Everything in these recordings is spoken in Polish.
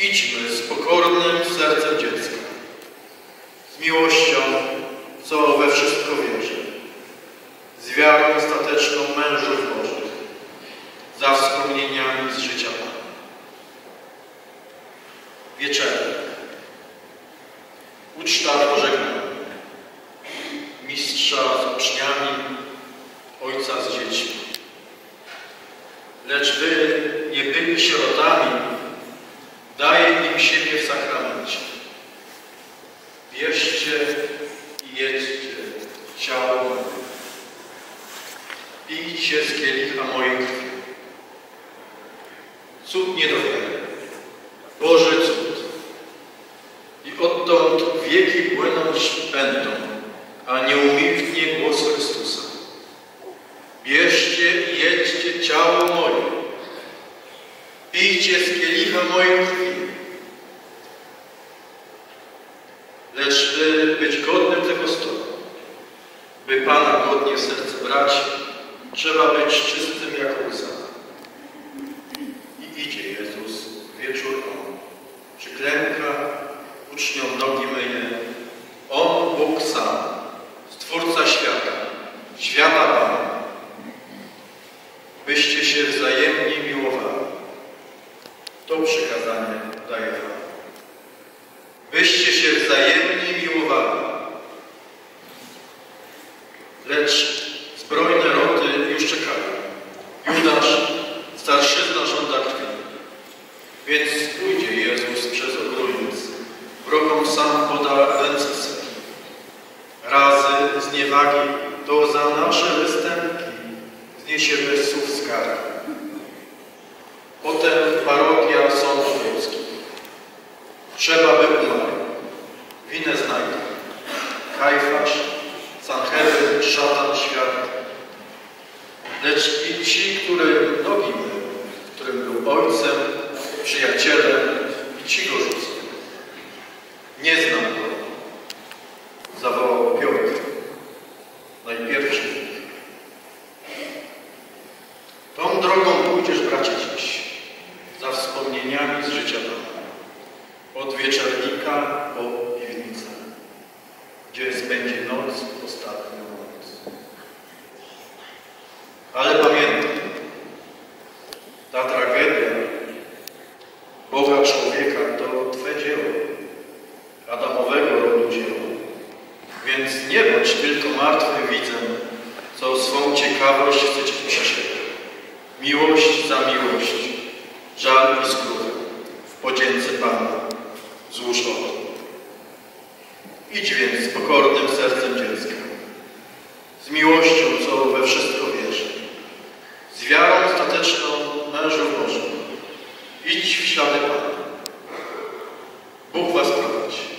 Idźmy z pokornym sercem dziecka, z miłością, co we wszystko wierzy, z wiarą stateczną mężów Bożych, za wspomnieniami z życia Pana. Wieczernik, uczta pożegnania, mistrza z uczniami, ojca z dziećmi. Lecz wy nie byli sierotami, daje im siebie w sakramencie. Bierzcie i jedzcie ciało moje. Pijcie z kielicha mojej krwi. Cud nie do wiary, Boży cud. I odtąd wieki płynąć będą, a nie umilknie głos Chrystusa. Bierzcie i jedzcie ciało moje. Pijcie z kielicha mojej krwi. Lecz by być godnym tego stołu, by Pana godnie w serce brać, trzeba być czystym jak łza. I idzie Jezus wieczórką, przyklęka, uczniom nogi myje. On, Bóg sam, Stwórca świata, świata Pana. Byście się wzajemnie miłowali. To przykazanie daję wam. Byście się wzajemnie miłowali. Lecz zbrojne roty już czekają. Judasz, starszyzna żąda krwi. Więc pójdzie Jezus przez obrojnic. Wrogom sam poda ręce swe. Razy zniewagi to za nasze występki zniesie bez słów skargi. Potem parodia sądu ludzki. Trzeba by umarł. Winę znajdą. Kajfasz, Sanhedryn, szatan, świat. Lecz i ci, którym nogi mył, którym był ojcem, przyjacielem, i ci go rzucą. Nie znam go. Zawołał Piotr, najpierwszy. Tą drogą pójdziesz, bracie, dziś, za wspomnieniami z życia Pana. Od wieczornika po piwnicę, gdzie spędzi noc, ostatnią noc. Ale pamiętaj, ta tragedia Boga człowieka to Twe dzieło, Adamowego rodu dzieło. Więc nie bądź tylko martwym widzem, co swą ciekawość chce Ci przyszyć. Miłość za miłość, żal i skruchę w podzięce Pana złóż oto. Idź więc z pokornym sercem dziecka, z miłością, co we wszystko wierzy, z wiarą stateczną mężów Bożych. Idź w ślady Pana. Bóg was prowadzi.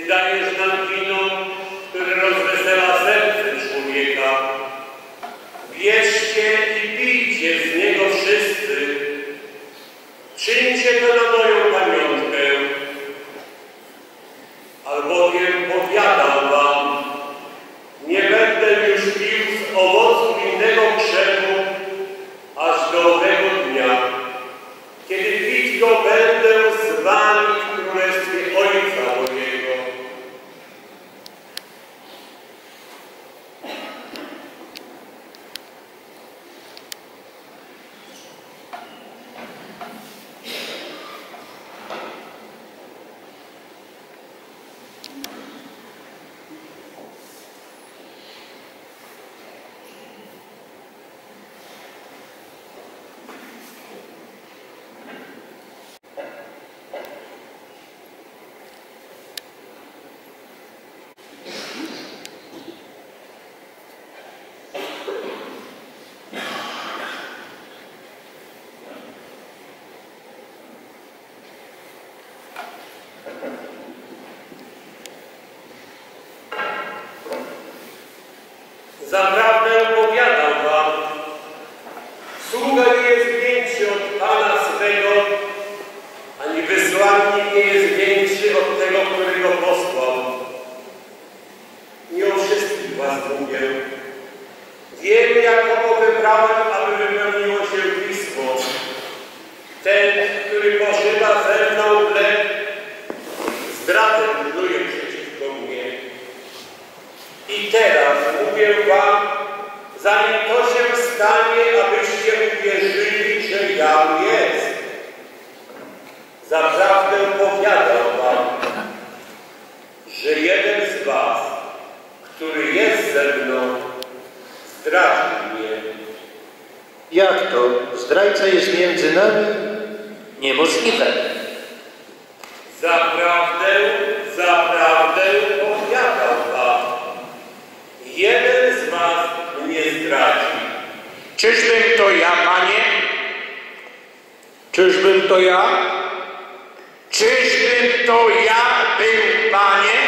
dajesz nam wino, które rozwesela serce człowieka. Bierzcie i pijcie z niego wszyscy. Czyńcie to na moją pamiątkę. Albowiem powiadam wam, nie będę już pił z owocu winnego krzewu aż do owego dnia, kiedy pić go będę z wami w królestwie Ojca mojego. Zaprawdę powiadam wam, sługa nie jest większy od Pana swego, ani wysłannik nie jest większy od tego, który go posłał. Nie o wszystkich was mówię. Wiem, jakogo wybrałem, aby wypełniło się pismo. Ten, który pożywa ze mną chleb, zdradę buduje przeciwko mnie. I teraz mówię wam, zanim to się stanie, abyście uwierzyli, że jam jest. Zaprawdę powiadam wam, że jeden z was, który jest ze mną, zdradzi mnie. Jak to? Zdrajca jest między nami? Niemożliwe. Zaprawdę powiadam wam, jeden z was mnie zdradzi. Czyżbym to ja, Panie? Czyżbym to ja? Czyżbym to ja był, Panie?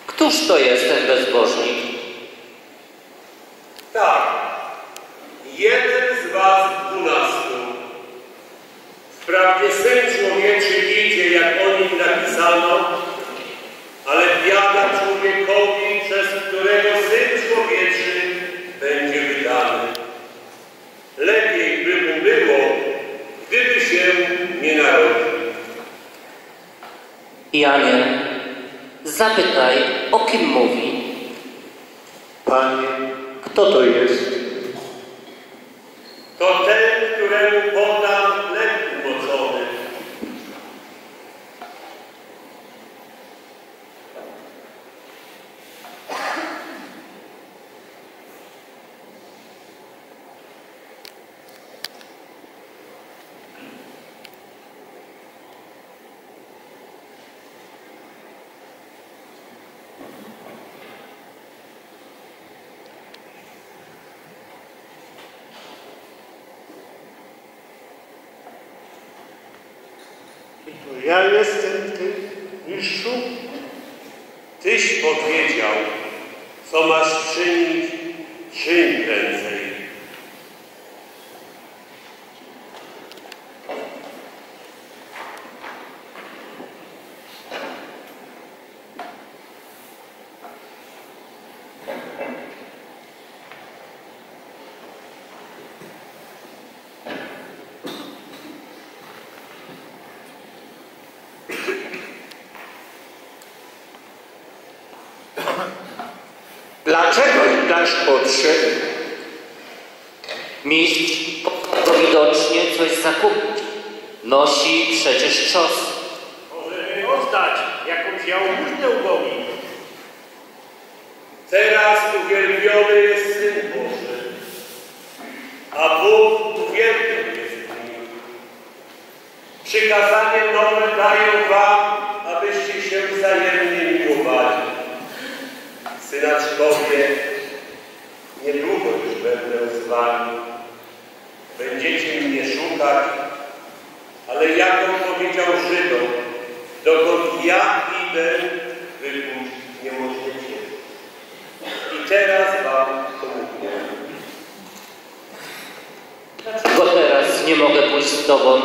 Któż to jest ten bezbożnik? Tak, jeden z was 12. Wprawdzie Syn Człowieczy idzie, jak o nim napisano, ale biada człowiekowi, przez którego Syn Człowieczy będzie wydany. Lepiej by mu było, gdyby się nie narodził. Janie, zapytaj, o kim mówi. Panie, kto to jest? To ten, któremu podam chleb umoczony. To ja jestem Ty, Mistrzu? Tyś powiedział, co masz czynić, czyń prędzej. Dlaczego Judasz odszedł? Mistrz to widocznie coś zakupić. Nosi przecież czos. Może oddać jakąś jałmużnę ubogi. Teraz uwielbiony jest Syn Boży, a Bóg uwielbiony jest w nim. Przykazanie nowe daję wam, abyście się wzajemnie miłowali. Synaczkowie, niedługo już będę z wami. Będziecie mnie szukać, ale jak on powiedział Żydom, dokąd ja idę, wy pójść nie możecie. I teraz wam to mówię. Dlaczego teraz nie mogę pójść z Tobą?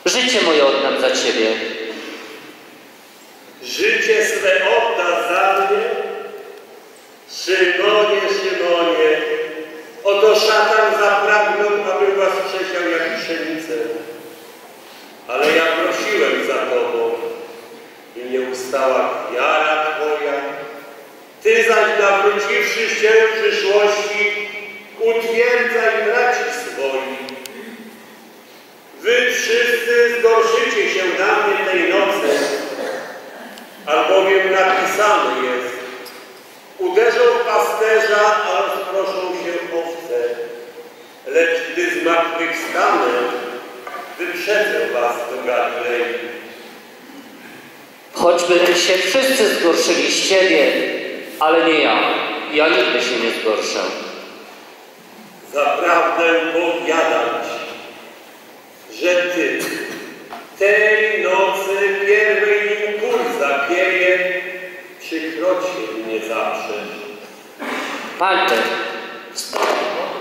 Życie moje oddam za Ciebie. Życie swe odda za mnie? Szymonie, Szymonie, oto szatan zapragnął, aby was przesiał jak pszenicę. Ale ja prosiłem za Tobą i nie ustała wiara Twoja. Ty zaś nawróciwszy się w przyszłości, utwierdzaj braci swoich. Wy wszyscy zgorszycie się na mnie tej nocy, albowiem napisane jest: uderzą pasterza, a rozproszą się owce. Lecz gdy zmartwychwstanę, wyprzedzę was do Galilei. Choćby się wszyscy zgorszyli z Ciebie, ale nie ja. Ja nigdy się nie zgorszę. Zaprawdę powiadam ci, że ty tej nocy pierwej nim kur zapieje, przy krocie mnie zaprzesz. Panie,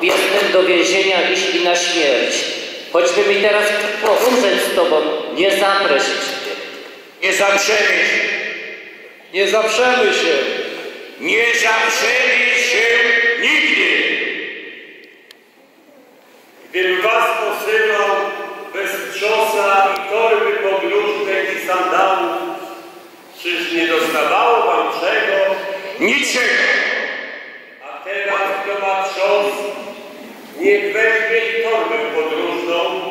jestem do więzienia iść i na śmierć. Choćby mi teraz umrzeć z Tobą, nie zaprę się Ciebie. Nie zaprzemy się. Nie zaprzemy się. Nie zaprzemy się nigdy. Gdybym was posyłał bez trzosa i torby pogróżnej i sandałów, czyż nie dostawało wam czego? Niczego. A teraz kto ma trzos, niech weźmie i torbę podróżną,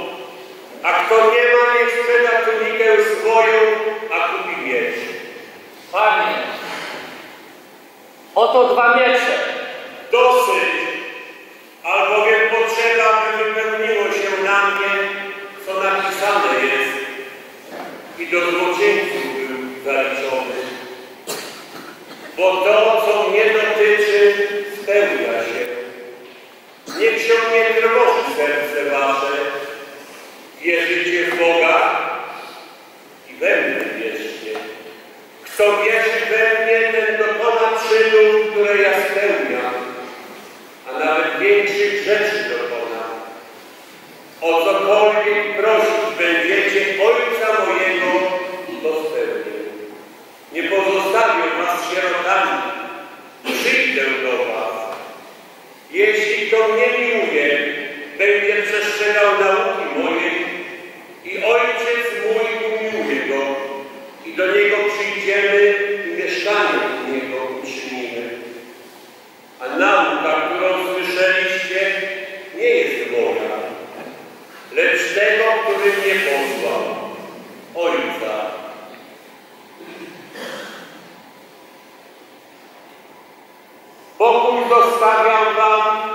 a kto nie ma, niech sprzeda tunikę swoją, a kupi miecz. Panie, oto 2 miecze. Dosyć, albowiem potrzeba, by wypełniło się na mnie, co napisane jest, i do złoczyńców był zaliczony. Bo to, co mnie dotyczy, spełnia się. Niech się nie trwoży serce wasze, wierzycie w Boga i we mnie wierzcie. Kto wierzy we mnie, ten dokona czynów, które ja spełniam, a nawet większych rzeczy dokona. O cokolwiek prosić będziecie Ojca mojego, to spełnię. Nie pozostawię was sierotami, przyjdę do was. Jeśli kto mnie miłuje, będzie przestrzegał nauki mojej i Ojciec mój umiłuje go i do Niego przyjdziemy i mieszkanie w Niego uczynimy. A nauka, którą słyszeliście, nie jest moja, lecz tego, który mnie posłał, Ojca. Pokój zostawiam wam,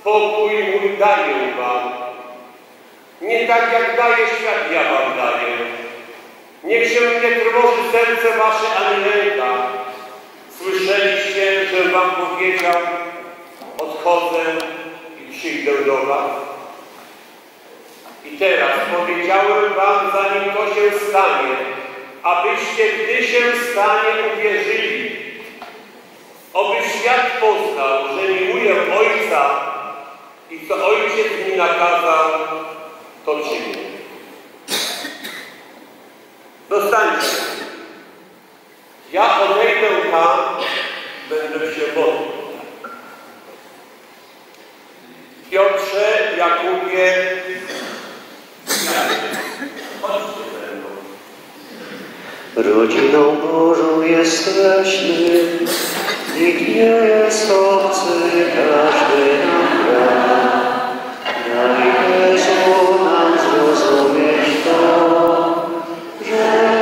pokój mój daję wam. Nie tak jak daje świat, ja wam daję. Niech się nie trwoży serce wasze ani ręka. Słyszeliście, że wam powiedział: odchodzę i przyjdę do was. I teraz powiedziałem wam, zanim to się stanie, abyście, gdy się stanie, uwierzyli. Oby świat poznał, że miłuję Ojca i co Ojciec mi nakazał, to czynię. Zostańcie. Ja odejdę tam, będę się modlił. Piotrze, Jakubie, chodźcie ze mną. Rodziną Bożą jesteśmy, nikt nie jest obcy, każdy nam gra. Daj Jezu nam zrozumieć to, że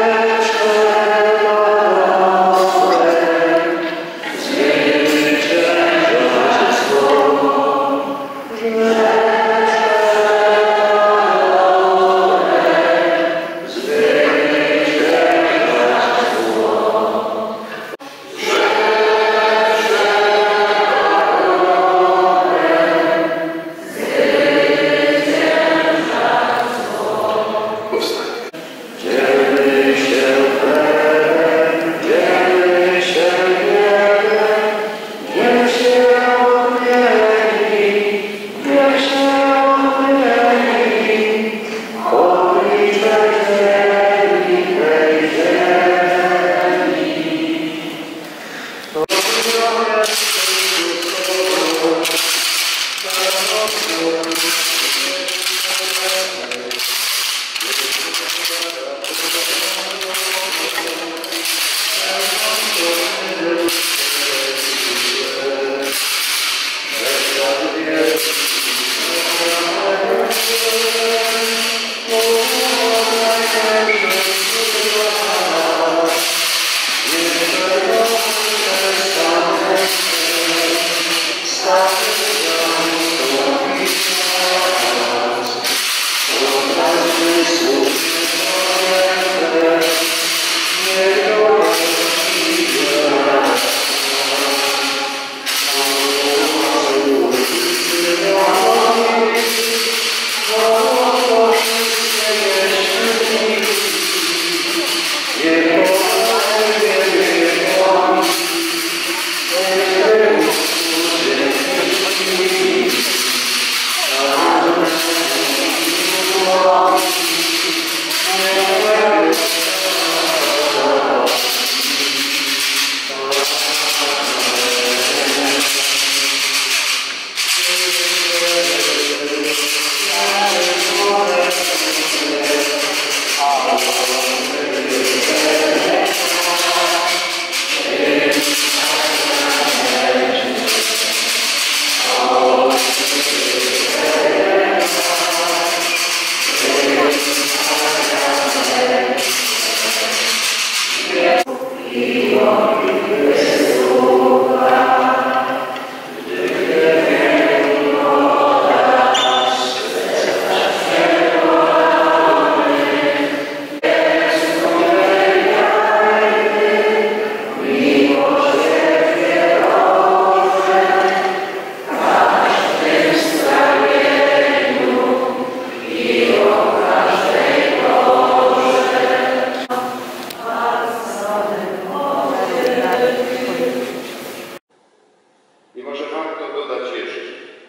I może warto dodać jeszcze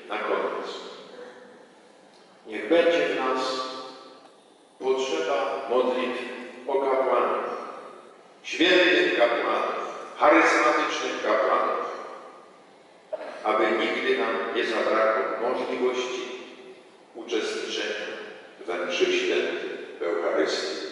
na koniec. Niech będzie w nas potrzeba modlitw o kapłanów, świętych kapłanów, charyzmatycznych kapłanów, aby nigdy nam nie zabrakło możliwości uczestniczenia w mszy świętej w Eucharystii.